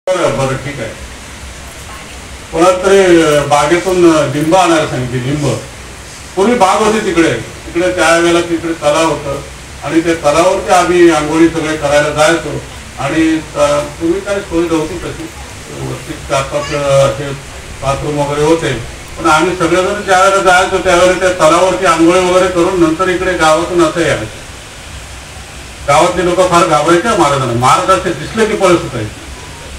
बरं ठीक आहे. कोणाला तरी बागेतून लिंब आणायला सांगितली. लिंब पूर्वी बाग होती तिकडे तिकडे त्यावेळेला तिकडे तलाव होतं आणि त्या तलावावरती आम्ही आंघोळी सगळे करायला जायचो. आणि पूर्वी काय सोय नव्हती तशी, चार पाच असे बाथरूम वगैरे होते, पण आम्ही सगळेजण ज्या वेळेला जायचो त्यावेळेला त्या तलावावरती आंघोळी वगैरे करून नंतर इकडे गावातून असं यायचं. गावातले लोक फार घाबरायचे महाराजांना. महाराज असे दिसले की पळत सुटायचे.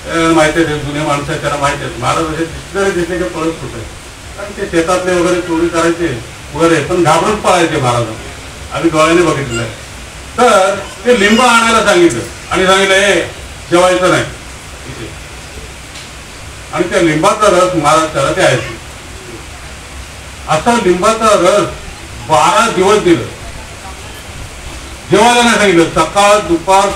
माहिती आहे, जुने माणसं आहेत त्यांना माहिती आहे, महाराज असे दिसले की पळत सुटायचे. कारण ते शेतातले वगैरे चोरी करायचे वगैरे, पण घाबरून पळायचे महाराजांना. आम्ही डोळ्याने बघितलं आहे. तर ते लिंब आणायला सांगितलं आणि सांगितलं हे जेवायचं नाही इथे. आणि त्या लिंबाचा रस महाराज त्याला द्यायचे. असा लिंबाचा रस 12 दिवस दिलं. जेवायला नाही सांगितलं. सकाळ दुपार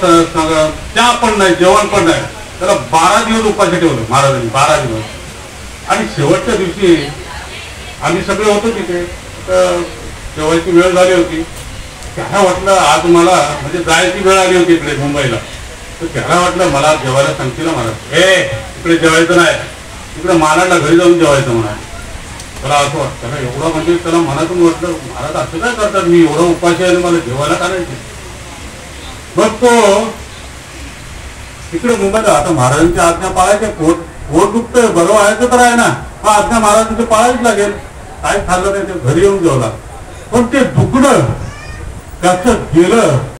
चहा पण नाही, जेवण पण नाही. त्याला 12 दिवस उपाशी ठेवलं महाराजांनी. 12 दिवस. आणि शेवटच्या दिवशी आम्ही सगळे होतो तिथे. जेवायची वेळ झाली होती. त्याला वाटलं आज मला म्हणजे जायची वेळ आली होती इकडे मुंबईला. तर त्याला वाटलं मला जेवायला सांगतील ना महाराज, हे इकडे जेवायचं नाही, इकडे मालाडला घरी जाऊन जेवायचं म्हणा. त्याला असं वाटतं ना एवढं, म्हणजे त्याला मनातून वाटलं महाराज असं काय करतात, मी एवढं उपाशी आहे मला जेवायला करायचे. मग तो इकडे मुंबईला आता महाराजांची आज्ञा पाळायची. पोट दुखतंय, बरं व्हायचं तर आहे ना, हा आज्ञा महाराजांची पाळावीच लागेल. काय खाल्लं नाही ते घरी येऊन जेवला. पण ते दुखणं त्याचं गेलं